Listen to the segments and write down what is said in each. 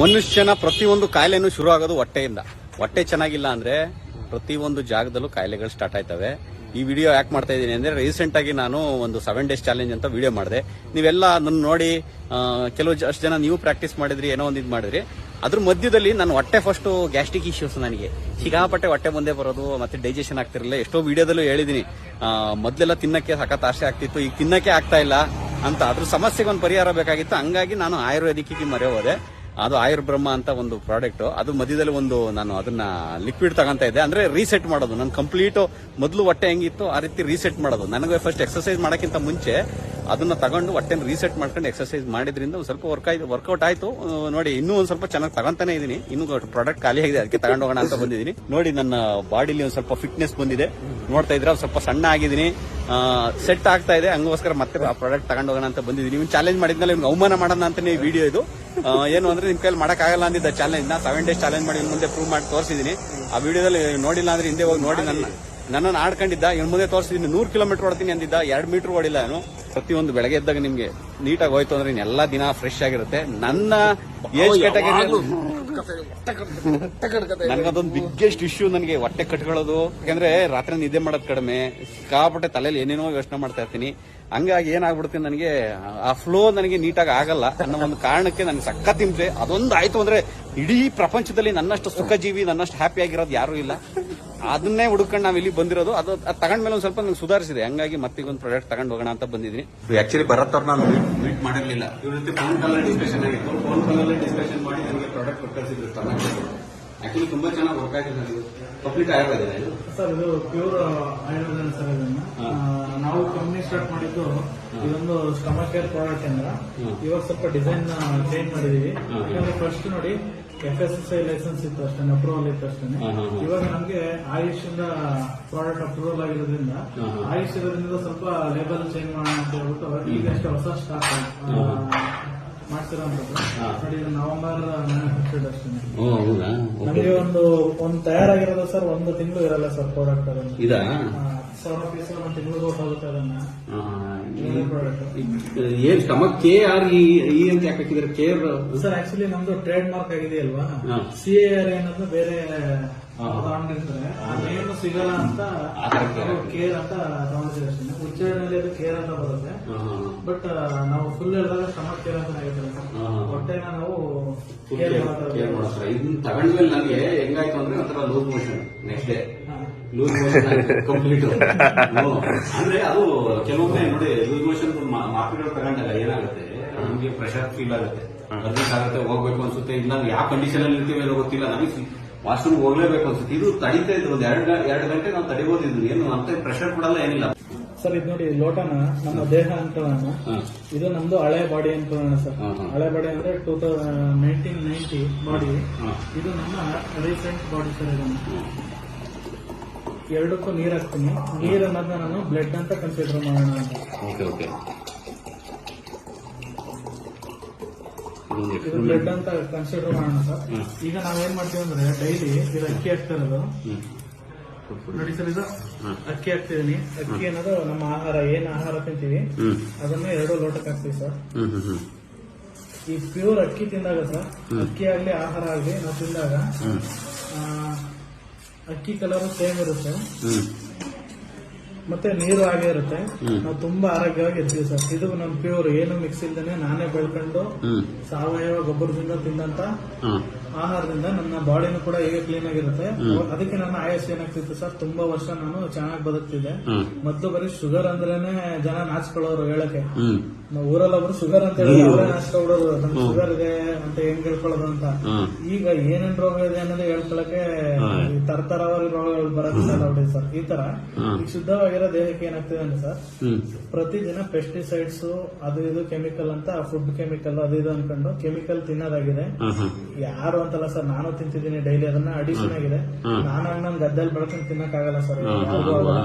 ಮನುಷ್ಯನ ಪ್ರತಿಯೊಂದು ಕಾಯಿಲೆನೂ ಶುರು ಆಗೋದು ಹೊಟ್ಟೆಯಿಂದ. ಹೊಟ್ಟೆ ಚೆನ್ನಾಗಿಲ್ಲ ಅಂದ್ರೆ ಪ್ರತಿಯೊಂದು ಜಾಗದಲ್ಲೂ ಕಾಯಿಲೆಗಳು ಸ್ಟಾರ್ಟ್ ಆಯ್ತವೆ. ಈ ವಿಡಿಯೋ ಯಾಕೆ ಮಾಡ್ತಾ ಇದ್ದೀನಿ ಅಂದ್ರೆ, ರೀಸೆಂಟ್ ಆಗಿ ನಾನು ಒಂದು 7 days ಚಾಲೆಂಜ್ ಅಂತ ವಿಡಿಯೋ ಮಾಡಿದೆ. ನೀವೆಲ್ಲ ನನ್ನ ನೋಡಿ ಕೆಲವು ಅಷ್ಟು ಜನ ನೀವು ಪ್ರಾಕ್ಟೀಸ್ ಮಾಡಿದ್ರಿ, ಏನೋ ಒಂದು ಇದು ಮಾಡಿದ್ರಿ. ಅದ್ರ ಮಧ್ಯದಲ್ಲಿ ನನ್ನ ಹೊಟ್ಟೆ ಫಸ್ಟ್ ಗ್ಯಾಸ್ಟ್ರಿಕ್ ಇಶ್ಯೂಸ್, ನನಗೆ ಸಿಕ್ಕಾಪಟ್ಟೆ ಹೊಟ್ಟೆ ಮುಂದೆ ಬರೋದು, ಮತ್ತೆ ಡೈಜೆಷನ್ ಆಗ್ತಿರಲಿಲ್ಲ. ಎಷ್ಟೋ ವಿಡಿಯೋದಲ್ಲೂ ಹೇಳಿದೀನಿ, ಮೊದಲೆಲ್ಲ ತಿನ್ನಕ್ಕೆ ಸಖತ್ ಆಸೆ ಆಗ್ತಿತ್ತು, ಈಗ ತಿನ್ನಕ್ಕೆ ಆಗ್ತಾ ಇಲ್ಲ ಅಂತ. ಅದ್ರ ಸಮಸ್ಯೆಗೆ ಒಂದು ಪರಿಹಾರ ಬೇಕಾಗಿತ್ತು. ಹಂಗಾಗಿ ನಾನು ಆಯುರ್ವೇದಿಕ್ಕಿಗೆ ಮೊರೆ ಹೋದೆ. ಅದು ಆಯುರ್ಬ್ರಹ್ಮ ಅಂತ ಒಂದು ಪ್ರಾಡಕ್ಟ್. ಅದು ಮಧ್ಯದಲ್ಲಿ ಒಂದು ನಾನು ಅದನ್ನ ಲಿಕ್ವಿಡ್ ತಗೊಂತ ಇದ್ದೆ, ಅಂದ್ರೆ ರೀಸೆಟ್ ಮಾಡೋದು. ನಾನು ಕಂಪ್ಲೀಟ್ ಮೊದಲು ಹೊಟ್ಟೆ ಹೆಂಗಿತ್ತು ಆ ರೀತಿ ರೀಸೆಟ್ ಮಾಡೋದು. ನನಗೆ ಫಸ್ಟ್ ಎಕ್ಸರ್ಸೈಸ್ ಮಾಡೋಕ್ಕಿಂತ ಮುಂಚೆ ಅದನ್ನ ತಗೊಂಡು ಹೊಟ್ಟೆನ ರೀಸೆಟ್ ಮಾಡ್ಕೊಂಡು ಎಕ್ಸರ್ಸೈಸ್ ಮಾಡಿದ್ರಿಂದ ಒಂದು ಸ್ವಲ್ಪ ವರ್ಕೌಟ್ ಆಯ್ತು. ನೋಡಿ, ಇನ್ನೂ ಒಂದ್ ಸ್ವಲ್ಪ ಚೆನ್ನಾಗಿ ತಗೊಂತಾನೆ ಇದೀನಿ. ಇನ್ನೂ ಪ್ರಾಡಕ್ಟ್ ಖಾಲಿ ಆಗಿದೆ, ಅದಕ್ಕೆ ತಗೊಂಡು ಹೋಗೋಣ ಅಂತ ಬಂದಿದ್ದೀನಿ. ನೋಡಿ, ನನ್ನ ಬಾಡಿಲಿ ಒಂದ್ ಸ್ವಲ್ಪ ಫಿಟ್ನೆಸ್ ಬಂದಿದೆ, ನೋಡ್ತಾ ಇದ್ರೆ ಸ್ವಲ್ಪ ಸಣ್ಣ ಆಗಿದ್ದೀನಿ, ಸೆಟ್ ಆಗ್ತಾ ಇದೆ. ಹಂಗೋಸ್ಕರ ಮತ್ತೆ ಆ ಪ್ರಾಡಕ್ಟ್ ತಗೊಂಡು ಹೋಗೋಣ ಅಂತ ಬಂದಿದ್ದೀನಿ. ನೀವು ಚಾಲೆಂಜ್ ಮಾಡಿದ್ಮೇಲೆ ನಿಮ್ಗೆ ಅವಮಾನ ಮಾಡೋಣ ಅಂತಾನೆ ಈ ವಿಡಿಯೋ ಇದು. ಏನು ಅಂದ್ರೆ ನಿಮ್ ಕೈಯಲ್ಲಿ ಮಾಡಕ್ ಆಗಲ್ಲ ಅಂದಿದ್ದ ಚಾಲೆಂಜ್ ನ 7 days ಚಾಲೆಂಜ್ ಮಾಡಿ ಮುಂದೆ ಪ್ರೂವ್ ಮಾಡಿ ತೋರಿಸಿದೀನಿ. ಆ ವಿಡಿಯೋದಲ್ಲಿ ನೋಡಿಲ್ಲ ಅಂದ್ರೆ ಹಿಂದೆ ಹೋಗಿ ನೋಡಿ. ನನ್ನನ್ನು ಆಡ್ಕೊಂಡಿದ್ದ, ಇನ್ ಮುಂದೆ ತೋರಿಸಿದೀನಿ. 100 kilometer ಓಡ್ತೀನಿ ಅಂದಿದ್ದ, 2 ಮೀಟರ್ ಓಡಿಲ್ಲ ನಾನು. ಪ್ರತಿಯೊಂದು ಬೆಳಗ್ಗೆ ಎದ್ದಾಗ ನಿಮ್ಗೆ ನೀಟಾಗಿ ಹೋಯ್ತು ಅಂದ್ರೆ ಎಲ್ಲಾ ದಿನ ಫ್ರೆಶ್ ಆಗಿರುತ್ತೆ. ನನ್ನ ಏಜ್ ಕ್ಯಾಟಗರಿ ನನಗದೊಂದು ಬಿಗ್ಗೆಸ್ಟ್ ಇಶ್ಯೂ, ನನಗೆ ಹೊಟ್ಟೆ ಕಟ್ಕೊಳ್ಳೋದು. ಯಾಕಂದ್ರೆ ರಾತ್ರಿ ನಿದ್ದೆ ಮಾಡೋದು ಕಡಿಮೆ, ಸಿಕ್ಕಾಪಟ್ಟೆ ತಲೆಯಲ್ಲಿ ಏನೇನೋ ಯೋಚನೆ ಮಾಡ್ತಾ ಇರ್ತೀನಿ. ಹಂಗಾಗಿ ಏನಾಗ್ಬಿಡುತ್ತೆ, ನನಗೆ ಆ ಫ್ಲೋ ನನಗೆ ನೀಟಾಗಿ ಆಗಲ್ಲ ಅನ್ನೋ ಒಂದು ಕಾರಣಕ್ಕೆ ನನಗೆ ಸಖತ್ ಹಿಂಸೆ. ಅದೊಂದು ಆಯ್ತು ಅಂದ್ರೆ ಇಡೀ ಪ್ರಪಂಚದಲ್ಲಿ ನನ್ನಷ್ಟು ಸುಖ ಜೀವಿ, ನನ್ನಷ್ಟು ಹ್ಯಾಪಿ ಆಗಿರೋದು ಯಾರು ಇಲ್ಲ. ಅದನ್ನೇ ಹುಡುಕೊಂಡು ನಾವು ಇಲ್ಲಿ ಬಂದಿರೋದು. ಅದು ತಗೊಂಡ್ಮೇಲೆ ಒಂದು ಸ್ವಲ್ಪ ನಂಗೆ ಸುಧಾರಿಸಿದೆ. ಹಂಗಾಗಿ ಮತ್ತೆ ಒಂದು ಪ್ರಾಡಕ್ಟ್ ತಗೊಂಡು ಹೋಗೋಣ ಅಂತ ಬಂದಿದ್ದೀನಿ. ಆಕ್ಚುಲಿ ಭರತ್ ಅವ್ರು ನಾನು ಮೀಟ್ ಮಾಡಿರ್ಲಿಲ್ಲ. ಇವ್ರ ಜೊತೆ ಫೋನ್ ಕಾಲಲ್ಲಿ ಡಿಸ್ಕಷನ್ ಆಗಿತ್ತು. ಫೋನ್ ಕಾಲಲ್ಲಿ ಡಿಸ್ಕಷನ್ ಮಾಡಿ ನನಗೆ ಪ್ರಾಡಕ್ಟ್ ಕಳಿಸಿದ್ರು. ಆಕ್ಚುಲಿ ತುಂಬಾ ಚೆನ್ನಾಗಿ ವರ್ಕ್ ಆಗಿದೆ. ನನಗೆ ಕಂಪ್ಲೀಟ್ ಆಯುರ್ವೇದ ಇದು ಸರ್. ಇದು ಪ್ಯೂರ್ ಆಯುರ್ವೇದ ಸರ್. ಇದನ್ನ ನಾವು ಕಂಪ್ನಿ ಸ್ಟಾರ್ಟ್ ಮಾಡಿದ್ದು ಇದೊಂದು ಸ್ಟಮಕ್ ಕೇರ್ ಪ್ರಾಡಕ್ಟ್ ಇಂದ. ಇವಾಗ ಸ್ವಲ್ಪ ಡಿಸೈನ್ ಚೇಂಜ್ ಮಾಡಿದೀವಿ. ಯಾಕಂದ್ರೆ ಫಸ್ಟ್ ನೋಡಿ FSSAI ಲೈಸೆನ್ಸ್ ಇತ್ತು ಅಷ್ಟೇ, ಅಪ್ರೂವಲ್ ಇತ್ತು ಅಷ್ಟೇ. ಇವಾಗ ನಮ್ಗೆ ಆಯುಷ್ ಇಂದ ಪ್ರಾಡಕ್ಟ್ ಅಪ್ರೂವಲ್ ಆಗಿರೋದ್ರಿಂದ, ಆಯುಷ್ ಇರೋದ್ರಿಂದ ಸ್ವಲ್ಪ ಲೇಬಲ್ ಚೇಂಜ್ ಮಾಡೋಣ ಅಂತ ಹೇಳ್ಬಿಟ್ಟು ಈಗ ಅಷ್ಟೇ ಹೊಸ ಸ್ಟಾಕ್ ಮಾಡ್ತಿರೋಂಥದ್ದು. ನೋಡಿ, ಇದು ನವೆಂಬರ್ ಮ್ಯಾನುಫ್ಯಾಕ್ಚರ್ಡ್ ಅಷ್ಟೇ. ನಮಗೆ ಒಂದು ತಯಾರಾಗಿರೋದು ಸರ್ 1 ತಿಂಗಳು ಇರಲ್ಲ ಸರ್ ಪ್ರಾಡಕ್ಟ್. ಅದನ್ನು 1000 ಪೀಸ್ 1 ತಿಂಗಳು ಹೋಗುತ್ತೆ. ಅದನ್ನ ಏನ್ ಸ್ಟಮಕ್ ಕೇರ್ ಈ ಅಂತ ಯಾಕೆ ಹಾಕಿದ್ರೆ ಕೇರ್ ಸರ್? ಆಕ್ಚುಲಿ ನಮ್ದು ಟ್ರೇಡ್ ಮಾರ್ಕ್ ಆಗಿದೆಯಲ್ವಾ, CAR ಅನ್ನೋದು ಬೇರೆ ತಗೊಂಡಿರ್ತಾರೆ, ಅದೇನು ಸಿಗಲ್ಲ ಅಂತ ಕೇರ್ ಅಂತ ತಗೊಂಡಿದ್ದೀವಿ ಅಷ್ಟೇ. ಉಚ್ಚಾರಣೆಯಲ್ಲಿ ಅದು ಕೇರ್ ಅಂತ ಬರುತ್ತೆ. ಬಟ್ ನಾವು ಫುಲ್ ಹೇಳಿದಾಗ ಸ್ಟಮಕ್ ಕೇರ್ ಅಂತ ಹೇಳ್ತಾರೆ. ಹೊಟ್ಟೆನ ನಾವು ಕೇರ್ ಮಾಡ್ತಾರೆ. ಇದನ್ನ ತಗೊಂಡ್ಮೇಲೆ ನನಗೆ ಹೆಂಗಾಯ್ತು ಅಂದ್ರೆ ಒಂಥರ loose motion. Next day loose motion complete. ಅಂದ್ರೆ ಅದು ಕೆಲವೊಮ್ಮೆ ನೋಡಿ, ಲೂಸ್ ಮೋಷನ್ ಮಾತ್ರೆಗಳು ತಗೊಂಡಾಗ ಏನಾಗುತ್ತೆ, ನಮಗೆ ಪ್ರೆಷರ್ ಫೀಲ್ ಆಗುತ್ತೆ, ಅರ್ಜೆಂಟ್ ಆಗುತ್ತೆ, ಹೋಗ್ಬೇಕು ಅನ್ಸುತ್ತೆ. ಇಲ್ಲ ಯಾವ ಕಂಡೀಷನ್ ಅಲ್ಲಿ ಇರ್ತೀವಿ ಏನೋ ಗೊತ್ತಿಲ್ಲ, ನಮಗೆ ವಾಶ್ರೂಮ್ ಹೋಗ್ಲೇಬೇಕು ಅನ್ಸುತ್ತೆ. ಇದು ತಡೀತಾ ಇದ್ರು ಒಂದು 2 ಗಂಟೆ ನಾವು ತಡಿಬೋದು. ಇದು ಏನು ಅಂತ ಪ್ರೆಷರ್ ಕೊಡಲ್ಲ, ಏನಿಲ್ಲ ಸರ್. ಇದು ನೋಡಿ, ಲೋಟನ ನಮ್ಮ ದೇಹ ಅನ್ಕೊಳ್ಳೋಣ. ಇದು ನಮ್ದು ಹಳೆ ಬಾಡಿ ಅನ್ಕೊಳ್ಳೋಣ ಸರ್. ಹಳೆ ಬಾಡಿ ಅಂದ್ರೆ 1990 ಬಾಡಿ. ಇದು ನಮ್ಮ ರೀಸೆಂಟ್ ಬಾಡಿ ಸರ್. ಇದನ್ನು ಎರಡಕ್ಕೂ ನೀರ್ ಹಾಕ್ತೀನಿ. ನೀರ್ ಅನ್ನೋದನ್ನ ನಾನು ಬ್ಲಡ್ ಅಂತ ಕನ್ಸಿಡರ್ ಮಾಡೋಣ ಅಂತ. ಇದು ಬ್ಲಡ್ ಅಂತ ಕನ್ಸಿಡರ್ ಮಾಡೋಣ ಸರ್. ಈಗ ನಾವೇನ್ ಮಾಡ್ತೀವಿ ಅಂದ್ರೆ, ಡೈಲಿ ಇದು ಅಕ್ಕಿ ಹಾಕ್ತಾ ಇರೋದು ನೋಡಿ ಸರ್. ಇದು ಅಕ್ಕಿ ಹಾಕ್ತಿದೀನಿ. ಅಕ್ಕಿ ಅನ್ನೋದು ನಮ್ಮ ಆಹಾರ, ಏನ್ ಆಹಾರ ತಿಂತೀವಿ ಅದನ್ನ 2 ಲೋಟಕ್ಕೆ ಹಾಕ್ತೀವಿ ಸರ್. ಈ ಪ್ಯೂರ್ ಅಕ್ಕಿ ತಿಂದಾಗ ಸರ್, ಅಕ್ಕಿ ಆಗ್ಲಿ ಆಹಾರ ಆಗ್ಲಿ ನಾವು ತಿಂದಾಗ ಅಕ್ಕಿ ಕಲರ್ ಸೇಮ್ ಇರುತ್ತೆ, ಮತ್ತೆ ನೀರು ಹಾಗೆ ಇರುತ್ತೆ. ನಾವು ತುಂಬಾ ಆರೋಗ್ಯವಾಗಿ ಇರ್ತೀವಿ ಸರ್. ಇದು ನಮ್ ಪ್ಯೂರ್, ಏನು ಮಿಕ್ಸ್ ಇಲ್ದೇನೆ ನಾನೇ ಬೆಳ್ಕೊಂಡು ಸಾವಯವ ಗೊಬ್ಬರದಿಂದ ತಿಂದಂತ ಆಹಾರದಿಂದ ನನ್ನ ಬಾಡಿನೂ ಕೂಡ ಹೇಗೆ ಕ್ಲೀನ್ ಆಗಿರುತ್ತೆ. ಅದಕ್ಕೆ ನನ್ನ ಆಯಸ್ಸು ಏನಾಗ್ತಿತ್ತು ಸರ್, ತುಂಬಾ ವರ್ಷ ನಾನು ಚೆನ್ನಾಗಿ ಬದುಕ್ತಿದ್ದೆ. ಮೊದಲು ಬರೀ ಶುಗರ್ ಅಂದ್ರೇನೆ ಜನ ನಾಚ್ಕೊಳ್ಳೋರು ಹೇಳಕ್ಕೆ. ನಾವು ಊರಲ್ಲ ಒಬ್ರು ಶುಗರ್ ಅಂತ ಹೇಳಿ ಅವರೇ ನಾಚ್ಕೊಬಿಡೋರು, ನಮ್ಗೆ ಶುಗರ್ ಇದೆ ಅಂತ ಹೆಂಗ್ ಹೇಳ್ಕೊಳ್ಳೋದು ಅಂತ. ಈಗ ಏನೇನ್ ರೋಗ ಇದೆ ಅನ್ನೋದು ಹೇಳ್ಕೊಳಕ್ಕೆ ತರತರವಾರಿ ರೋಗಗಳು ಬರೋದಿಲ್ಲ ಸರ್. ಈ ತರ ಈಗ ಶುದ್ಧವಾಗಿರೋ ದೇಹಕ್ಕೆ ಏನಾಗ್ತಿದೆ ಅಂದ್ರೆ ಸರ್, ಪ್ರತಿದಿನ ಪೆಸ್ಟಿಸೈಡ್ಸ್ ಅದು ಇದು ಕೆಮಿಕಲ್ ಅಂತ, ಫುಡ್ ಕೆಮಿಕಲ್ ಅದು ಇದು ಅನ್ಕೊಂಡು ಕೆಮಿಕಲ್ ತಿನ್ನೋದಾಗಿದೆ. ಯಾರು ಅಂತಲ್ಲ ಸರ್, ನಾನು ತಿಂತಿದ್ದೀನಿ ಡೈಲಿ. ಅದನ್ನ ಅಡಿಷನ್ ಆಗಿದೆ. ನಾನಾಗ ನನ್ ಗದ್ದೆಯಲ್ಲಿ ಬೆಳ್ಕೊಂಡು ತಿನ್ನಕ್ ಆಗಲ್ಲ ಸರ್.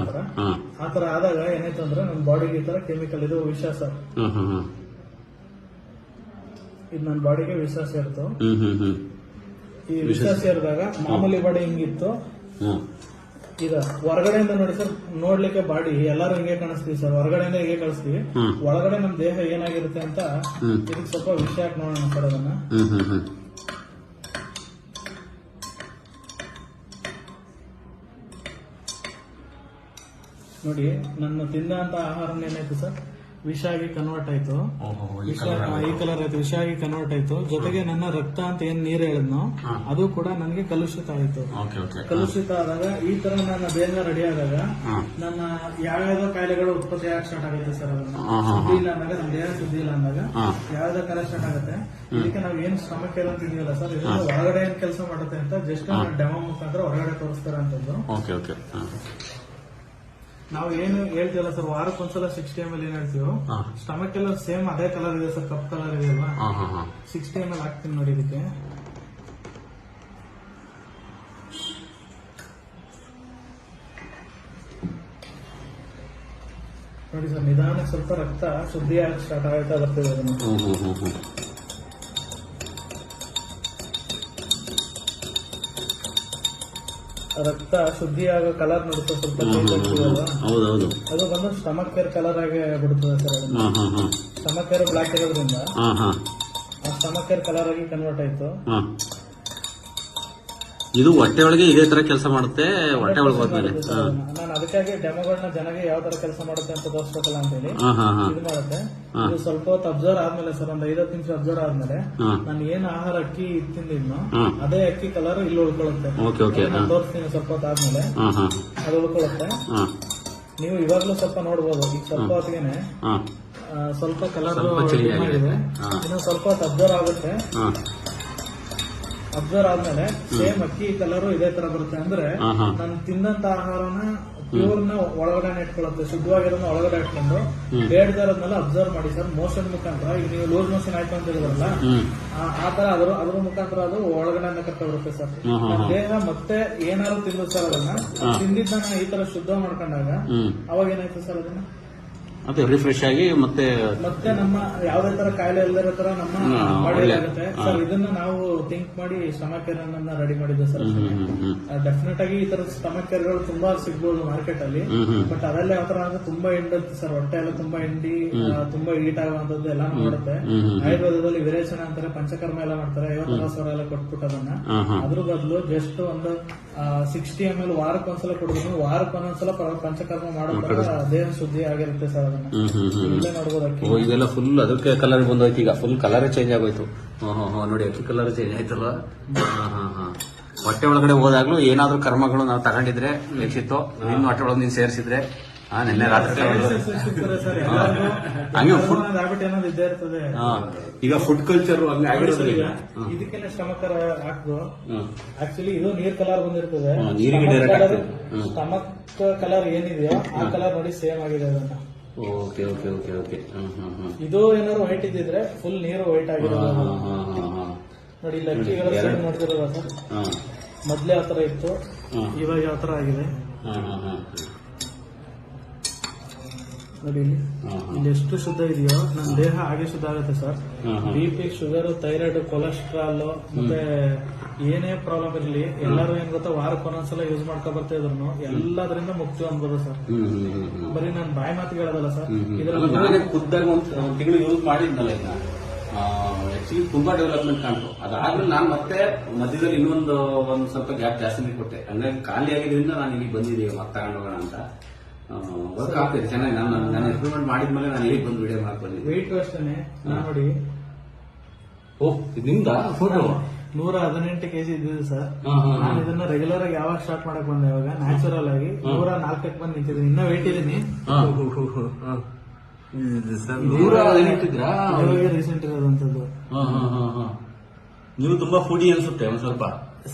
ಆತರ ಆದಾಗ ಏನಾಯ್ತು ಅಂದ್ರೆ ನನ್ ಬಾಡಿಗೆ ಈ ತರ ಕೆಮಿಕಲ್, ಇದು ವಿಷ ಸರ್. ಇದು ನನ್ನ ಬಾಡಿಗೆ ವಿಷ ಸೇರ್ತು. ಈ ವಿಷ ಸೇರಿದಾಗ ಮಾಮೂಲಿ ಬಾಡಿ ಹಿಂಗಿತ್ತು. ಈಗ ಹೊರಗಡೆಯಿಂದ ನೋಡಿ ಸರ್, ನೋಡ್ಲಿಕ್ಕೆ ಬಾಡಿ ಎಲ್ಲಾರು ಹಿಂಗೆ ಕಾಣಿಸ್ತೀವಿ ಸರ್, ಹೊರಗಡೆಯಿಂದ ಹೇಗೆ ಕಾಣಿಸ್ತೀವಿ. ಒಳಗಡೆ ನಮ್ ದೇಹ ಏನಾಗಿರುತ್ತೆ ಅಂತ ಇದಕ್ಕೆ ಸ್ವಲ್ಪ ವಿಷಯ ನೋಡೋಣ ಸರ್. ಅದನ್ನ ನೋಡಿ ನನ್ನ ತಿಂದಂತ ಆಹಾರ ಏನಾಯ್ತು ಸರ್, ವಿಷ ಆಗಿ ಕನ್ವರ್ಟ್ ಆಯ್ತು. ಈ ಕಲರ್ ಆಯ್ತು, ವಿಷ ಆಗಿ ಕನ್ವರ್ಟ್ ಆಯ್ತು. ಜೊತೆಗೆ ನನ್ನ ರಕ್ತ ಅಂತ ಏನ್ ನೀರ್ ಹೇಳಿದ್ನೋ ಅದು ಕೂಡ ನನಗೆ ಕಲುಷಿತ ಆಯ್ತು. ಕಲುಷಿತ ಆದಾಗ ಈ ತರ ನನ್ನ ದೇಹ ರೆಡಿ ಆದಾಗ ನನ್ನ ಯಾವ್ಯಾವ ಕಾಯಿಲೆಗಳು ಉತ್ಪತ್ತಿ ಆಗಕ್ಕೆ ಸ್ಟಾರ್ಟ್ ಆಗುತ್ತೆ ಸರ್. ಅದನ್ನ ಶುದ್ಧಿ ಇಲ್ಲ ಅಂದಾಗ, ನಮ್ಮ ದೇಹ ಶುದ್ಧಿ ಇಲ್ಲ ಅಂದಾಗ ಯಾವ್ಯಾವ ಕಾಯಿಲೆ ಸ್ಟಾರ್ಟ್ ಆಗುತ್ತೆ. ಇದಕ್ಕೆ ನಾವು ಏನ್ ಶ್ರಮಕ್ಕೆ ಅಂತ ಇದೀವಲ್ಲ ಸರ್, ಇದನ್ನ ಹೊರಗಡೆ ಏನ್ ಕೆಲಸ ಮಾಡುತ್ತೆ ಅಂತ ಜಸ್ಟ್ ಡೆಮೋ ಮುಖಾಂತರ ಹೊರಗಡೆ ತೋರಿಸ್ತಾರೆ ಅಂತದ್ದು. ನಾವು ಏನು ಹೇಳ್ತೀವಲ್ಲ ಸರ್, ವಾರಕ್ಕೊಂದ್ಸಲ 60 ml ಏನ್ ಹೇಳ್ತೀವೋ, ಸ್ಟಮಕ್ ಎಲ್ಲ ಸೇಮ್ ಅದೇ ಕಲರ್ ಇದೆ ಸರ್, ಕಪ್ ಕಲರ್ ಇದೆ ಅಲ್ವಾ. 60 ml ಹಾಕ್ತೀನಿ ನೋಡಿ ಇದಕ್ಕೆ. ನೋಡಿ ಸರ್, ನಿಧಾನ ಸ್ವಲ್ಪ ರಕ್ತ ಶುದ್ಧಿ ಆಗಿ ಸ್ಟಾರ್ಟ್ ಆಗುತ್ತಾ ಬರ್ತದೆ. ಅದನ್ನು ರಕ್ತ ಶುದ್ಧಿ ಆಗೋ ಕಲರ್ ನೋಡುತ್ತೆ ಸ್ವಲ್ಪ ಅದು ಬಂದು ಸ್ಟಮಕ್ ಕೇರ್ ಕಲರ್ ಆಗಿ ಬಿಡುತ್ತದೆ ಸರ್. ಸ್ಟಮಕ್ ಕೇರ್ ಬ್ಲಾಕ್ ಇರೋದ್ರಿಂದ ಆ ಸ್ಟಮಕ್ ಕೇರ್ ಕಲರ್ ಆಗಿ ಕನ್ವರ್ಟ್ ಆಯ್ತು. ಇದು ಹೊಟ್ಟೆ ಒಳಗೆ ಇದೇ ತರ ಕೆಲಸ ಮಾಡುತ್ತೆ. ಹೊಟ್ಟೆ ಒಳಗೆ ಹೋದ್ಮೇಲೆ ನಾನು ಅದಕ್ಕಾಗಿ ಡೆಮೋಗಳನ್ನ ಜನಗೆ ಯಾವ ತರ ಕೆಲಸ ಮಾಡುತ್ತೆ ಅಂತ ತೋರಿಸ್ಬೇಕಲ್ಲ ಅಂತ ಹೇಳಿ ಇದು ಮಾಡುತ್ತೆ. ಇದು ಸ್ವಲ್ಪ ಹೊತ್ತು ಅಬ್ಸರ್ವ್ ಆದ್ಮೇಲೆ ಸರ್, ಒಂದು 5 ನಿಮಿಷ ಅಬ್ಸರ್ವ್ ಆದ್ಮೇಲೆ ನಾನು ಏನ್ ಆಹಾರ ಅಕ್ಕಿ ತಿಂದಿದ್ನೋ ಅದೇ ಅಕ್ಕಿ ಕಲರ್ ಇಲ್ಲಿ ಉಳ್ಕೊಳ್ಳುತ್ತೆ. ನಾನು ತೋರಿಸ್ತೀನಿ ಸ್ವಲ್ಪ ಹೊತ್ತು ಆದ್ಮೇಲೆ ಅದು ಉಳ್ಕೊಳ್ಳುತ್ತೆ. ನೀವು ಇವಾಗ್ಲೂ ಸ್ವಲ್ಪ ನೋಡ್ಬೋದು. ಈಗ ಸ್ವಲ್ಪ ಹೊತ್ತಿಗೆನೆ ಸ್ವಲ್ಪ ಕಲರ್ ಮಾಡಿದೆ. ಇನ್ನು ಸ್ವಲ್ಪ ಹೊತ್ತು ಅಬ್ಸರ್ವ್ ಆಗುತ್ತೆ. ಅಬ್ಸರ್ವ್ ಆದ್ಮೇಲೆ ಸೇಮ್ ಅಕ್ಕಿ ಕಲರ್ ಇದೇ ತರ ಬರುತ್ತೆ. ಅಂದ್ರೆ ನಾನು ತಿಂದಂತ ಆಹಾರನ ಪ್ಯೂರ್ ನ ಒಳಗಡೆ ಇಟ್ಕೊಳ್ಳುತ್ತೆ, ಶುದ್ಧವಾಗಿರೋದನ್ನ ಒಳಗಡೆ ಇಟ್ಕೊಂಡು ಬೇಡದಿರೋದ್ನೆಲ್ಲ ಅಬ್ಸರ್ವ್ ಮಾಡಿ ಸರ್. ಮೋಷನ್ ಮುಖಾಂತರ ಈಗ ನೀವು ಲೂಸ್ ಮೋಷನ್ ಆಯ್ತು ಅಂತ ಹೇಳಿದ್ರಲ್ಲ, ಆ ತರ ಅದ್ರ ಮುಖಾಂತರ ಅದು ಒಳಗಡೆ ಕರ್ತ ಬರುತ್ತೆ ಸರ್. ದೇಹ ಮತ್ತೆ ಏನಾದ್ರು ತಿಂದು ಸರ್, ಅದನ್ನ ತಿಂದಿದ್ದನ್ನ ಈ ತರ ಶುದ್ಧ ಮಾಡ್ಕೊಂಡಾಗ ಅವಾಗ ಏನಾಯ್ತು ಸರ್, ಅದನ್ನ ಮತ್ತೆ ರಿಫ್ರೆಶ್ ಆಗಿ ಮತ್ತೆ ನಮ್ಮ ಯಾವುದೇ ತರ ಕಾಯಿಲೆ ಇಲ್ಲದಿರೋ ತರ ನಮ್ಮ ಬಾಡಿ ಆಗುತ್ತೆ ಸರ್. ಇದನ್ನ ನಾವು ಥಿಂಕ್ ಮಾಡಿ ಸ್ಟಮಕ್ ಕೇರ್ ಅನ್ನ ರೆಡಿ ಮಾಡಿದ್ದೆ ಸರ್. ಡೆಫಿನೆಟ್ ಆಗಿ ಈ ತರ ಸ್ಟಮಕ್ ಕೇರ್ ಗಳು ತುಂಬಾ ಸಿಗ್ಬೋದು ಮಾರ್ಕೆಟ್ ಅಲ್ಲಿ. ಬಟ್ ಅದೆಲ್ಲ ಯಾವ ತರ ಅಂದ್ರೆ ತುಂಬಾ ಹಿಂಡುತ್ತೆ ಸರ್. ಹೊಟ್ಟೆ ಎಲ್ಲ ತುಂಬಾ ಹಿಂಡಿ ತುಂಬಾ ಹೀಟ್ ಆಗುವಂತದ್ದು ಎಲ್ಲ ಮಾಡುತ್ತೆ. ಆಯುರ್ವೇದದಲ್ಲಿ ವಿರೇಚನ ಅಂತಾರೆ, ಪಂಚಕರ್ಮ ಎಲ್ಲ ಮಾಡ್ತಾರೆ, 50 ಸಾವಿರ ಎಲ್ಲ ಕೊಟ್ಬಿಟ್ಟು ಅದನ್ನ. ಅದ್ರ ಬದಲು ಜಸ್ಟ್ ಒಂದು 60 ml ವಾರಕ್ಕೊಂದ್ಸಲ ಕೊಡೋದು, ವಾರಕ್ಕೊಂದೊಂದ್ಸಲ ಪಂಚಕರ್ಮ ಮಾಡೋ ದೇಹ ಶುದ್ಧಿ ಆಗಿರುತ್ತೆ ಸರ್. ಇದೆಲ್ಲ ಫುಲ್ ಅದಕ್ಕೆ ಕಲರ್ ಬಂದೋಯ್ತು. ಈಗ ಫುಲ್ ಕಲರ್ ಚೇಂಜ್ ಆಗೋಯ್ತು. ನೋಡಿ, ಅಕ್ಕಿ ಕಲರ್ ಚೇಂಜ್ ಆಯ್ತಲ್ಲ. ಹೊಟ್ಟೆ ಒಳಗಡೆ ಹೋದಾಗ್ಲೂ ಏನಾದ್ರೂ ಕರ್ಮಗಳು ನಾವು ತಗೊಂಡಿದ್ರೆ ಲೆಕ್ಸಿತ್ತು, ಇನ್ನು ಹೊಟ್ಟೆ ಒಳಗೆ ನೀನ್ ಸೇರಿಸಿದ್ರೆ ನಿನ್ನೆ ರಾತ್ರಿ ಹಂಗೆ ಫುಡ್ ಇದ್ದೇ ಇರ್ತದೆ. ಈಗ ಫುಡ್ ಕಲ್ಚರ್ ಇದಕ್ಕೆಲ್ಲ ಶ್ರಮಕರ ಹಾಕ್ದು. ಆಕ್ಚುಲಿ ಇದು ನೀರ್ ಕಲರ್ ಬಂದಿರ್ತದೆ. ಸ್ಟಮಕ್ ಕಲರ್ ಏನಿದೆಯೋ ಆ ಕಲರ್ ನೋಡಿ ಸೇಮ್ ಆಗಿದೆ ಅದನ್ನ. Okay okay okay okay. ಇದು ಏನಾದ್ರು ವೈಟ್ ಇದ್ದಿದ್ರೆ ಫುಲ್ ನೀರು ವೈಟ್ ಆಗಿದೆ ನೋಡಿ. ಇಲ್ಲಿ ಅಕ್ಕಿಗಳ ಸೈಡ್ ನೋಡ್ತಿರಲ್ಲ ಸರ್, ಮೊದ್ಲೇ ಯಾವ ತರ ಇತ್ತು, ಇವಾಗ ಯಾವ ತರ ಆಗಿದೆ ನೋಡಿ. ಇಲ್ಲಿ ಎಷ್ಟು ಶುದ್ಧ ಇದೆಯೋ ನನ್ನ ದೇಹ ಹಾಗೆ ಶುದ್ಧ ಆಗುತ್ತೆ sir. BP, sugar, thyroid, cholesterol ಮತ್ತೆ ಏನೇ ಪ್ರಾಬ್ಲಮ್ ಇರಲಿ ಎಲ್ಲರೂ ಏನ್ ಗೊತ್ತಾ, ವಾರಕ್ಕೊಂದೊಂದ್ಸಲ ಯೂಸ್ ಮಾಡ್ಕೊ ಬರ್ತಾ ಇದ್ರು ಎಲ್ಲದರಿಂದ ಮುಕ್ತಿ ಅನ್ಬೋದು ಸರ್. ಬರೀ ನಾನು ಬಾಯಿ ಮಾತು ಹೇಳೋದಲ್ಲ ಸರ್, ಇದರಲ್ಲಿ ಖುದ್ದಾಗ ಒಂದು ತಿಂಗಳು ಯೂಸ್ ಮಾಡಿದ್ನಲ್ಲ, ಆಕ್ಚುಲಿ ತುಂಬಾ ಡೆವಲಪ್ಮೆಂಟ್ ಕಾಣ್ತು. ಅದಾದ್ಮೇಲೆ ನಾನು ಮತ್ತೆ ಮಧ್ಯದಲ್ಲಿ ಇನ್ನೊಂದು ಸ್ವಲ್ಪ ಗ್ಯಾಪ್ ಜಾಸ್ತಿನೇ ಕೊಟ್ಟೆ. ಹಂಗಾಗಿ ಖಾಲಿ ಆಗಿದ್ರಿಂದ ನಾನು ಇಲ್ಲಿಗೆ ಬಂದಿದ್ದೀವಿ ಮತ್ತೆ ತಗೊಂಡೋಗೋಣ ಅಂತ. ವರ್ಕ್ ಆಗ್ತಿದೆ ಚೆನ್ನಾಗಿ. ನಾನು ಇಂಪ್ರೂವ್ಮೆಂಟ್ ಮಾಡಿದ್ಮೇಲೆ ನಾನು ಇಲ್ಲಿ ಬಂದು ವಿಡಿಯೋ ಮಾಡಿ ಬಂದಿದ್ದೆ. ವೆಯ್ಟ್ ಅಷ್ಟೇ ನೋಡಿ. ನಿಮ್ದ ಫೋಟೋ 118 kg ಇದ್ದಿದ್ದು ಸರ್. ನಾನು ಇದನ್ನ ರೆಗ್ಯುಲರ್ ಆಗಿ ಯಾವಾಗ ಸ್ಟಾರ್ಟ್ ಮಾಡಕ್ ಬಂದೆ, ಇವಾಗ ನ್ಯಾಚುರಲ್ ಆಗಿ 104ಕ್ಕೆ ಬಂದು ನಿಂತಿದ್ದೀನಿ. ಇನ್ನ ವೆಯ್ಟ್ ಇದೀನಿ. ರೀಸೆಂಟ್ ಇರೋದಂತದ್ದು. ನೀವು ತುಂಬಾ ಫುಡಿ ಅನ್ಸುತ್ತೆ ಒಂದ್ ಸ್ವಲ್ಪ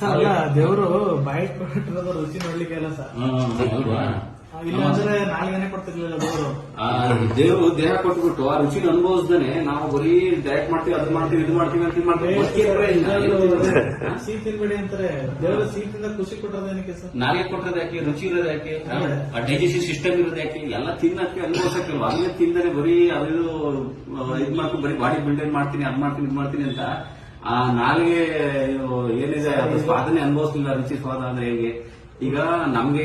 ಸರ್. ಅಲ್ಲ, ದೇವರು ಬಾಯಿ ಕೊಟ್ಟಿರೋದು ರುಚಿ ನೋಡ್ಲಿಕ್ಕೆ ಇಲ್ಲ ಸರ್. ಇಲ್ಲ ಅಂದ್ರೆ ನಾಲ್ಗೇನೆ ಕೊಡ್ತಿರ್ಲಿಲ್ಲ ದೇವರು. ದೇವರು ದೇಹ ಕೊಟ್ಬಿಟ್ಟು ಆ ರುಚಿನ ಅನುಭವಿಸ್ದೇನೆ ನಾವು ಬರೀ ಡಯಟ್ ಮಾಡ್ತೀವಿ, ಅದು ಮಾಡ್ತೀವಿ, ಇದು ಮಾಡ್ತೀವಿ ಅಂತ ಮಾಡ್ತೀವಿ. ಸಿಹಿ ತಿನ್ಬೇಡಿ ಅಂತಾರೆ ದೇವರು. ಸಿಹಿತಿಂದ ಖುಷಿ ಕೊಟ್ಟೋದೇನಕ್ಕೆ ಸರ್? ನಾಲ್ಗೆ ಕೊಟ್ಟದ ಯಾಕೆ, ರುಚಿ ಇರೋದು ಯಾಕೆ, ಡೈಜೆಸ್ಟಿವ್ ಸಿಸ್ಟಮ್ ಇರೋದು ಯಾಕೆ, ಎಲ್ಲ ತಿನ್ನಕ್ಕೆ ಅನುಭವಿಸಕ್ಕಿಲ್ವಾ? ಹಂಗೆ ತಿಂದರೆ ಬರೀ ಅದು ಇದ್ ಮಾಡ್ಕೊಂಡು ಬರೀ ಬಾಡಿ ಬಿಲ್ಡರ್ ಮಾಡ್ತೀನಿ, ಅದ್ ಮಾಡ್ತೀನಿ, ಇದ್ ಮಾಡ್ತೀನಿ ಅಂತ ಆ ನಾಲ್ಗೆ ಏನಿದೆ ಅದು ಸ್ವಾದನೆ ಅನುಭವಿಸ್ಲಿಲ್ಲ. ರುಚಿ ಸ್ವಾದ ಅಂದ್ರೆ ಹೇಗೆ? ಈಗ ನಮ್ಗೆ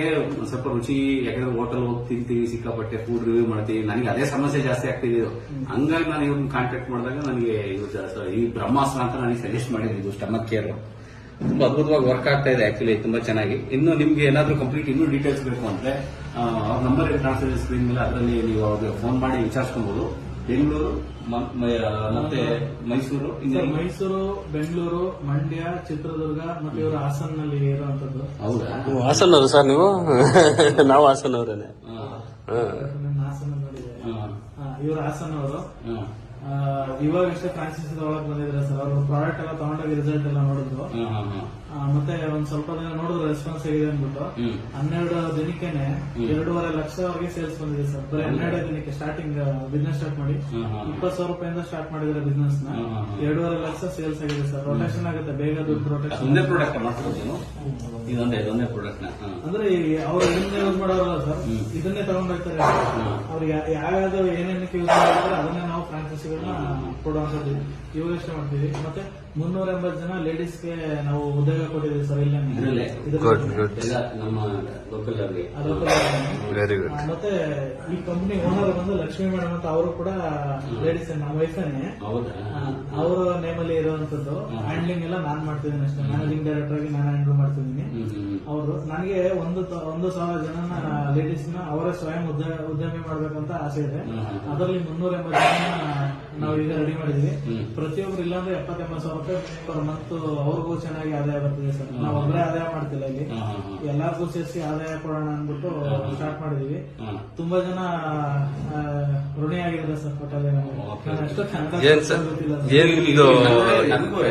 ಸ್ವಲ್ಪ ರುಚಿ, ಯಾಕಂದ್ರೆ ಹೋಟೆಲ್ ಹೋಗಿ ತಿಂತೀವಿ, ಸಿಕ್ಕಾಪಟ್ಟೆ ಫುಡ್ ರಿವ್ಯೂ ಮಾಡ್ತೀವಿ. ನನಗೆ ಅದೇ ಸಮಸ್ಯೆ ಜಾಸ್ತಿ ಆಗ್ತಿದೆ. ಹಂಗಾಗಿ ನಾನು ಇವ್ರನ್ನ ಕಾಂಟ್ಯಾಕ್ಟ್ ಮಾಡಿದಾಗ ನನಗೆ ಈ ಬ್ರಹ್ಮಾಸ್ತ್ರ ಅಂತ ನನಗೆ ಸಜೆಸ್ಟ್ ಮಾಡಿದ್ದು ಸ್ಟಮಕ್ ಕೇರ್. ತುಂಬಾ ಅದ್ಭುತವಾಗಿ ವರ್ಕ್ ಆಗ್ತಾ ಇದೆ ಆಕ್ಚುಲಿ ತುಂಬಾ ಚೆನ್ನಾಗಿ. ಇನ್ನು ನಿಮ್ಗೆ ಏನಾದ್ರೂ ಕಂಪ್ಲೀಟ್ ಇನ್ನೂ ಡೀಟೇಲ್ಸ್ ಬೇಕು ಅಂದ್ರೆ ಅವ್ರ ನಂಬರ್ ಕಾಣಿಸ್ತಿದೆ ಸ್ಕ್ರೀನ್ ಮೇಲೆ, ಅದರಲ್ಲಿ ನೀವು ಅವ್ರಿಗೆ ಫೋನ್ ಮಾಡಿ ವಿಚಾರಿಸ್ಕೊಬಹುದು. ಬೆಂಗಳೂರು ಮತ್ತೆ ಮೈಸೂರು, ಮೈಸೂರು, ಬೆಂಗಳೂರು, ಮಂಡ್ಯ, ಚಿತ್ರದುರ್ಗ ಮತ್ತೆ ಇವರು ಹಾಸನ್ನಲ್ಲಿ ಇರುವಂತದ್ದು. ಹೌದಾ? ಹಾಸನವರು ಸರ್ ನೀವು? ನಾವು ಹಾಸನವರೇನೆ. ನನ್ನ ಹಾಸನ ನೋಡಿದೆ. ಇವರು ಹಾಸನವರು. ಇವಾಗಷ್ಟೇ ಫ್ರಾನ್ಸಿಸ್ ಒಳಗೆ ಬಂದಿದ್ದಾರೆ ಸರ್. ಅವರು ಪ್ರಾಡಕ್ಟ್ ಎಲ್ಲ ತಗೊಂಡೋಗಿ ರಿಸಲ್ಟ್ ಎಲ್ಲ ನೋಡಿದ್ರು. ಮತ್ತೆ ಒಂದ್ ಸ್ವಲ್ಪ ದಿನ ನೋಡಿದ್ರು ರೆಸ್ಪಾನ್ಸ್ ಆಗಿದೆ ಅಂದ್ಬಿಟ್ಟು 12 ದಿನಕ್ಕೆನೆ 2.5 ಲಕ್ಷ ಅವ್ರಿಗೆ ಸೇಲ್ಸ್ ಬಂದಿದೆ ಸರ್. ಬರೀ 12 ದಿನಕ್ಕೆ ಸ್ಟಾರ್ಟಿಂಗ್ ಬಿಸ್ನೆಸ್ ಸ್ಟಾರ್ಟ್ ಮಾಡಿ 20,000 ರೂಪಾಯಿಂದ ಸ್ಟಾರ್ಟ್ ಮಾಡಿದ್ರೆ ಬಿಸ್ನೆಸ್ ನ 2.5 ಲಕ್ಷ ಸೇಲ್ಸ್ ಆಗಿದೆ ಸರ್. ರೊಟೇಷನ್ ಆಗುತ್ತೆ, ಬೇಗ ದುಡ್ಡು ರೊಟೇಷನ್. ಒಂದೇ ಪ್ರಾಡಕ್ಟ್ ಮಾಡ್ತಿರೋದು ಇದೊಂದೇ ಪ್ರಾಡಕ್ಟ್ ನ ಅಂದ್ರೆ ಅವ್ರು ಇದನ್ನೇ ಯೂಸ್ ಮಾಡೋರಲ್ಲ ಸರ್, ಇದನ್ನೇ ತಗೊಂಡೋಗ್ತಾರೆ. ಅವ್ರಿಗೆ ಯಾವ್ಯಾವ್ದು ಏನೇನಕ್ಕೆ ಯೂಸ್ ಮಾಡ್ತಾರೆ ಅದನ್ನೇ ನಾವು ಫ್ರಾಂಚೈಸಿಗಳನ್ನ ಕೊಡುವಂತದ್ದು ಇವಾಗಷ್ಟೇ ಮಾಡ್ತೀವಿ. ಮತ್ತೆ 380 ಜನ ಲೇಡೀಸ್ಗೆ ನಾವು ಉದ್ಯೋಗ ಕೊಟ್ಟಿದ್ದೀವಿ ಸರ್. ಇಲ್ಲ ನಮ್ಮ ಲೋಕಲ್ ಅವರಿಗೆ. Very good. ಮತ್ತೆ ಈ ಕಂಪನಿ ಓನರ್ ಬಂದು ಲಕ್ಷ್ಮೀ ಮೇಡಮ್ ಅಂತ, ಅವರು ಕೂಡ ಲೇಡೀಸ್, ನಮ್ಮ ವೈಫೇನೆ. ಅವರ ನೇಮಲ್ಲಿ ಇರುವಂತದ್ದು. ಹ್ಯಾಂಡ್ಲಿಂಗ್ ಎಲ್ಲ ನಾನ್ ಮಾಡ್ತಿದ್ದೀನಿ ಅಷ್ಟೇ. ಮ್ಯಾನೇಜಿಂಗ್ ಡೈರೆಕ್ಟರ್ ಆಗಿ ನಾನು ಹ್ಯಾಂಡಲ್ ಮಾಡ್ತಿದ್ದೀನಿ. ಅವರು ನನಗೆ 1,000 ಜನ ಲೇಡೀಸ್ ನ ಅವರೇ ಸ್ವಯಂ ಉದ್ಯಮಿ ಮಾಡ್ಬೇಕಂತ ಆಸೆ ಇದೆ. ಅದರಲ್ಲಿ 380 ಜನ ನಾವು ಈಗ ರೆಡಿ ಮಾಡಿದ್ವಿ. ಪ್ರತಿಯೊಬ್ರು ಇಲ್ಲಾಂದ್ರೆ 70-80 ಸಾವಿರ ರೂಪಾಯಿ ಪರ್ ಮಂತ್ ಅವ್ರಿಗೂ ಚೆನ್ನಾಗಿ ಆದಾಯ ಬರ್ತಿದೆ ಸರ್. ನಾವು ಒಬ್ಬರೇ ಆದಾಯ ಮಾಡ್ತಿಲ್ಲ, ಇಲ್ಲಿ ಎಲ್ಲಾರ್ಗೂ ಸೇರಿಸಿ ಆದಾಯ ಕೊಡೋಣ ಅಂದ್ಬಿಟ್ಟು ಸ್ಟಾರ್ಟ್ ಮಾಡಿದೀವಿ. ತುಂಬಾ ಜನ ಋಣಿಯಾಗಿದ್ದಾರೆ ಸರ್. ಕೊಟ್ಟಲ್ಲಿ ಅಷ್ಟು ನನಗೂ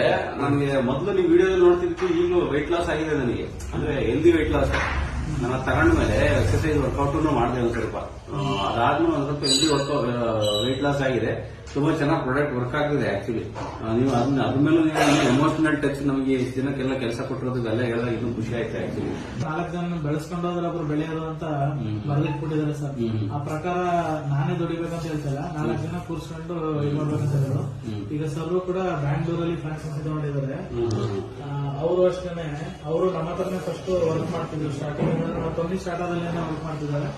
ನನಗೆ ಮೊದಲು ನೀವು ವಿಡಿಯೋದಲ್ಲಿ ನೋಡ್ತಿದ್ದಕ್ಕೆ ಈಗಲೂ ವೆಯ್ಟ್ ಲಾಸ್ ಆಗಿದೆ ನನಗೆ. ಅಂದ್ರೆ ಹೆಲ್ದಿ ವೆಯ್ಟ್ ಲಾಸ್. ನಾನು ತಗೊಂಡ್ಮೇಲೆ ಎಕ್ಸರ್ಸೈಸ್ ವರ್ಕೌಟ್ ಮಾಡಿದೆ ಒಂದ್ ಸ್ವಲ್ಪ. ಅದಾದ್ಮೇಲೆ ಒಂದ್ ಸ್ವಲ್ಪ ಹೆಲ್ದಿ ವೆಯ್ಟ್ ಲಾಸ್ ಆಗಿದೆ. ತುಂಬಾ ಚೆನ್ನಾಗಿ ಪ್ರಾಡಕ್ಟ್ ವರ್ಕ್ ಆಗ್ತಿದೆ ಆಕ್ಚುಲಿ. ನೀವು ಅದ್ರ ಮೇಲೆ ಎಮೋಷನಲ್ ಟಚ್ ನಮಗೆ ಇಷ್ಟು ಜನಕ್ಕೆಲ್ಲ ಕೆಲಸ ಕೊಟ್ಟಿರೋದು ಎಲ್ಲ ಹೇಳಿದಾಗ ಇನ್ನೂ ಖುಷಿ ಆಯ್ತು ಆಕ್ಚುಲಿ. 4 ಜನ ಬೆಳೆಸ್ಕೊಂಡೋದ್ರೆ ಒಬ್ರು ಬೆಳೆಯೋದು ಅಂತ ಬರ್ದಿಟ್ಬಿಟ್ಟಿದ್ದಾರೆ ಸರ್. ಆ ಪ್ರಕಾರ ನಾನೇ ದುಡಿಬೇಕಂತ ಹೇಳ್ತಿಲ್ಲ, 4 ಜನ ಕೂರ್ಸ್ಕೊಂಡು ಇದು ಮಾಡ್ಬೇಕಂತ ಹೇಳಿದ್ರು. ಈಗ ಸರ್ ಕೂಡ ಬ್ಯಾಂಗ್ಳೂರಲ್ಲಿ ಫ್ರಾನ್ಸೈಸಿ ತಗೊಂಡಿದ್ದಾರೆ. ಅವರು ಅಷ್ಟೇನೆ, ಅವರು ನಮ್ಮ ಹತ್ರನೇ ಫಸ್ಟ್ ವರ್ಕ್ ಮಾಡ್ತಿದ್ರು. ಸ್ಟಾರ್ಟಿಂಗ್ ಕಂಪ್ನಿ ಸ್ಟಾರ್ಟ್ ಆದಲ್ಲಿ ವರ್ಕ್ ಮಾಡ್ತಿದ್ದಾರೆ.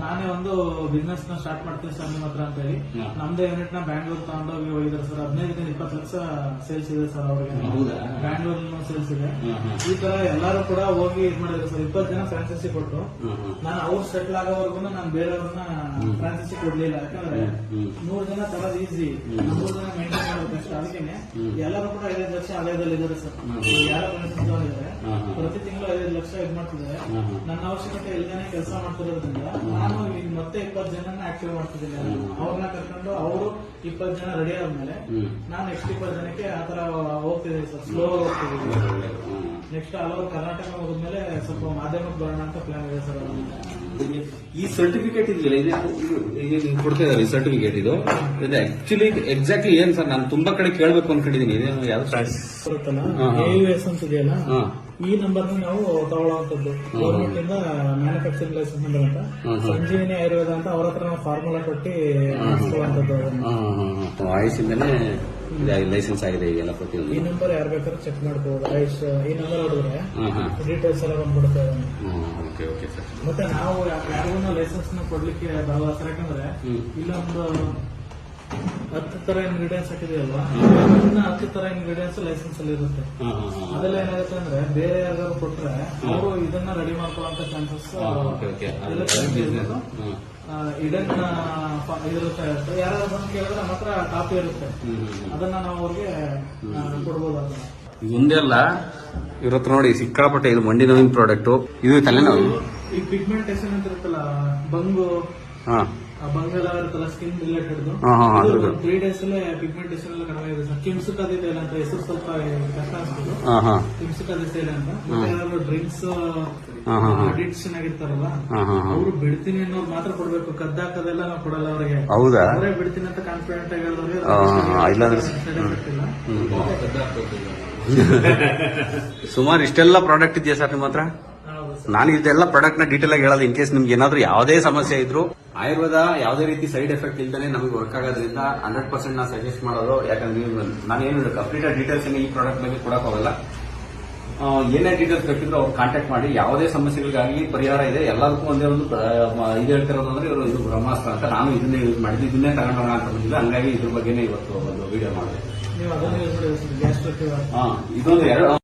ನಾನೇ ಒಂದು ಬಿಸ್ನೆಸ್ ನ ಸ್ಟಾರ್ಟ್ ಮಾಡ್ತೀನಿ ಸರ್ ನಿಮ್ಮ ಹತ್ರ ಅಂತ ಹೇಳಿ ನಮ್ದೇ ಯೂನಿಟ್ ನ ಬ್ಯಾಂಗ್ಳೂರ್ ತಗೊಂಡೋಗಿ ಹೋಗಿದ್ದಾರೆ ಸರ್. 15-20 ಲಕ್ಷ ಸೇಲ್ಸ್ ಇದೆ ಸರ್ ಅವ್ರಿಗೆ. ಬ್ಯಾಂಗ್ಳೂರ್ನೂ ಸೇಲ್ಸ್ ಇದೆ. ಈ ತರ ಎಲ್ಲರೂ ಕೂಡ ಹೋಗಿ ಇದ್ ಮಾಡಿದ್ರು ಸರ್. 20 ಜನ ಫ್ರಾಂಚೈಸಿ ಕೊಟ್ಟು ನಾನು ಅವ್ರು ಸೆಟ್ಲ್ ಆಗೋವರೆಗೂ ನಾನು ಬೇರೆಯವ್ರನ್ನ ಫ್ರಾಂಚೈಸಿ ಕೊಡ್ಲಿಲ್ಲ. ಯಾಕಂದ್ರೆ 100 ಜನ ತರೋದು ಈಸಿ, 100 ಜನ ಮೇಂಟೈನ್ ಮಾಡೋದು ಕಷ್ಟ. ಅದಕ್ಕೆ ಎಲ್ಲರೂ ಕೂಡ 5 ಲಕ್ಷ ಆದಾಯದಲ್ಲಿ ಇದ್ದಾರೆ ಸರ್. ಯಾರು ಫ್ರಾಂಚೈಸಿ ತಗೊಂಡಿದ್ದಾರೆ ಪ್ರತಿ ತಿಂಗಳು 5 ಲಕ್ಷ ಇದ್ ಮಾಡ್ತಿದ್ದಾರೆ. ನನ್ನ ಅವಶ್ಯಕತೆ ಇಲ್ಲದೇನೆ ಕೆಲಸ ಮಾಡ್ತಿರೋದ್ರಿಂದ ನಾನು ಮತ್ತೆ 20 ಜನನ ಆಕ್ಟಿವ್ ಮಾಡ್ತಿದ್ದೀನಿ. ಅವ್ರನ್ನ ಕರ್ಕೊಂಡು ಅವರು 20 ಜನ ರೆಡಿ ಆದ್ಮೇಲೆ ನಾನು ನೆಕ್ಸ್ಟ್ 20 ಜನಕ್ಕೆ ಆತರ ಹೋಗ್ತಿದ್ದೀನಿ ಸರ್. ಸ್ಲೋ ಹೋಗ್ತಿದ್ದೀನಿ. ನೆಕ್ಸ್ಟ್ ಆಲ್ ಓವರ್ ಕರ್ನಾಟಕ ಹೋದ್ಮೇಲೆ ಸ್ವಲ್ಪ ಮಾಧ್ಯಮಕ್ಕೆ ಬರೋಣ ಅಂತ ಪ್ಲಾನ್ ಇದೆ ಸರ್. ಈ ಸರ್ಟಿಫಿಕೇಟ್ ಇದೆಯಲ್ಲ, ಇದು ಕೊಡ್ತಾ ಇದ್ದಾರೆ ಸರ್ಟಿಫಿಕೇಟ್. ಇದು ಆಕ್ಚುಲಿ ಎಕ್ಸಾಕ್ಟ್ಲಿ ಏನ್ ಸರ್? ನಾನು ತುಂಬಾ ಕಡೆ ಕೇಳಬೇಕು ಅನ್ಕೊಂಡಿದ್ದೀನಿ. ಇದೇನು ಯಾವ್ದು ಬರುತ್ತಲ್ಲ AUS ಅಂತ ಇದೆಯಲ್ಲ, ಈ ನಂಬರ್ ನಾವು ತಗೊಳ್ಳುವಂತದ್ದು ಗೌರ್ಮೆಂಟ್ ಇಂದ ಮ್ಯಾನುಫ್ಯಾಕ್ಚರಿಂಗ್ ಲೈಸೆನ್ಸ್ ನಂಬರ್ ಅಂತ. ಸಂಜೀವಿನಿ ಆಯುರ್ವೇದ ಅಂತ ಅವ್ರ ಹತ್ರ ನಾವು ಫಾರ್ಮುಲಾ ಕೊಟ್ಟು ಮಾಡಿಸುವಂತದ್ದು. ಆಯುಷಿಂದನೇ ಲೈಸೆನ್ಸ್ ಆಗಿದೆ ಈಗೆಲ್ಲ ಪ್ರತಿಯೊಂದು. ಈ ನಂಬರ್ ಯಾರು ಬೇಕಾದ್ರೂ ಚೆಕ್ ಮಾಡ್ಕೋಬಹುದು. ಆಯುಷ್ ಈ ನಂಬರ್ ಹೊಡೆದ್ರೆ ಡೀಟೇಲ್ಸ್ ಎಲ್ಲ ಬಂದ್ಬಿಡುತ್ತೆ. ಮತ್ತೆ ನಾವು ಯಾರಿಗೂ ಲೈಸೆನ್ಸ್ ನ ಕೊಡ್ಲಿಕ್ಕೆ ಬರಲ್ಲ ಸರ್. ಯಾಕಂದ್ರೆ ಇಲ್ಲೊಂದು 10 ತರ ಇಂಗ್ರೀಡಿಯೆಂಟ್ಸ್ ಹಾಕಿದೆಯಲ್ವಾ, ಇನ್ನ 10 ತರ ಇಂಗ್ರೀಡಿಯೆಂಟ್ಸ್ ಲೈಸೆನ್ಸ್ ಅಲ್ಲಿ ಇರುತ್ತೆ. ಅದೆಲ್ಲ ಏನಾಗುತ್ತೆ ಅಂದ್ರೆ ಬೇರೆ ಯಾರು ಕೊಟ್ರೆ ಅವರು ಇದನ್ನ ರೆಡಿ ಮಾಡ್ಕೊಳ್ಳುವಂತ ಚಾನ್ಸಸ್ ಇಡನ್ ಇರುತ್ತೆ. ಯಾರು ಬಂದು ಕೇಳಿದ್ರೆ ನಮ್ಮ ಹತ್ರ ಕಾಪಿ ಇರುತ್ತೆ, ಅದನ್ನ ನಾವು ಅವ್ರಿಗೆ ಕೊಡ್ಬೋದು. ಅದನ್ನ ಇದೊಂದೇ ಅಲ್ಲ, ಇವ್ರ ಹತ್ರ ನೋಡಿ ಸಿಕ್ಕಾಪಟ್ಟೆ ಇದು ಮಂಡಿ ನೋವಿನ ಪ್ರಾಡಕ್ಟ್. ಇದು ತಲೆನೋವು. ಈ ಪಿಗ್ಮೆಂಟೇಷನ್ ಅಂತ ಇರುತ್ತಲ್ಲ, ಬಂಗು ಬಂಗೆಲ್ಲ ಇರುತ್ತಲ್ಲ ಸ್ಕಿನ್ ರಿಲೇಟೆಡ್, 3 days ಅಲ್ಲೇ ಪಿಗ್ಮೆಂಟೇಷನ್ ಎಲ್ಲ ಕಡಿಮೆ ಇದೆ ಸರ್. ಕಿಮ್ಸುಕದಿದೆ ಅಂತ ಹೆಸರು ಸ್ವಲ್ಪ ಕಷ್ಟ ಅನ್ಸ್ಬೋದು. ಕಿಮ್ಸುಕದಿದೆ ಅಂತ. ಮತ್ತೆ ಡ್ರಿಂಕ್ಸ್ ಅಡಿಕ್ಷನ್ ಆಗಿರ್ತಾರಲ್ಲ, ಅವರು ಬಿಡ್ತೀನಿ ಅನ್ನೋರು ಮಾತ್ರ ಕೊಡ್ಬೇಕು. ಕದ್ದಾಕದೆಲ್ಲ ನಾವು ಕೊಡಲ್ಲ ಅವರಿಗೆ. ಹೌದಾ? ಅವರೇ ಬಿಡ್ತೀನಿ ಅಂತ ಕಾನ್ಫಿಡೆಂಟ್ ಆಗಿ ಹೇಳಿದವ್ರಿಗೆ ಸುಮಾರು ಇಷ್ಟೆಲ್ಲ ಪ್ರಾಡಕ್ಟ್ ಇದೆಯಾ ಸರ್ ನಿಮ್ಮ ಹತ್ರ? ನಾನು ಇದೆಲ್ಲ ಪ್ರಾಡಕ್ಟ್ ನ ಡೀಟೇಲ್ ಆಗಿ ಹೇಳೋದು. ಇನ್ ಕೇಸ್ ನಿಮ್ಗೆ ಏನಾದ್ರು ಯಾವುದೇ ಸಮಸ್ಯೆ ಇದ್ರು, ಆಯುರ್ವೇದ ಯಾವುದೇ ರೀತಿ ಸೈಡ್ ಎಫೆಕ್ಟ್ ಇಲ್ದೇ ನಮಗೆ ವರ್ಕ್ ಆಗೋದ್ರಿಂದ 100% ನಾನು ಸಜೆಸ್ಟ್ ಮಾಡೋದು. ಯಾಕಂದ್ರೆ ನಾನೇನು ಕಂಪ್ಲೀಟ್ ಡೀಟೇಲ್ಸ್ ಈ ಪ್ರಾಡಕ್ಟ್ ಬಗ್ಗೆ ಕೊಡಕ್ ಹೋಗಲ್ಲ. ಏನೇ ಡೀಟೇಲ್ಸ್ ಬೇಕಿದ್ರು ಅವ್ರು ಕಾಂಟ್ಯಾಕ್ಟ್ ಮಾಡಿ. ಯಾವುದೇ ಸಮಸ್ಯೆಗಳಿಗಾಗಿ ಪರಿಹಾರ ಇದೆ. ಎಲ್ಲದಕ್ಕೂ ಒಂದೇ ಒಂದು ಇದು ಹೇಳ್ತಿರೋದು ಅಂದ್ರೆ ಇವರು ಇದು ಬ್ರಹ್ಮಾಸ್ತ್ರ ಅಂತ. ನಾನು ಇದನ್ನೇ ಯೂಸ್ ಮಾಡಿದ್ದು, ಇದನ್ನೇ ತಗೊಂಡೋಣ ಅಂತ ಬಂದಿಲ್ಲ. ಹಂಗಾಗಿ ಇದ್ರ ಬಗ್ಗೆನೇ ಇವತ್ತು ಒಂದು ವಿಡಿಯೋ ಮಾಡಿದೆ. ನೀವು ಅದನ್ನ ಯೂಸ್ ಮಾಡಿ. ಇದೊಂದು 2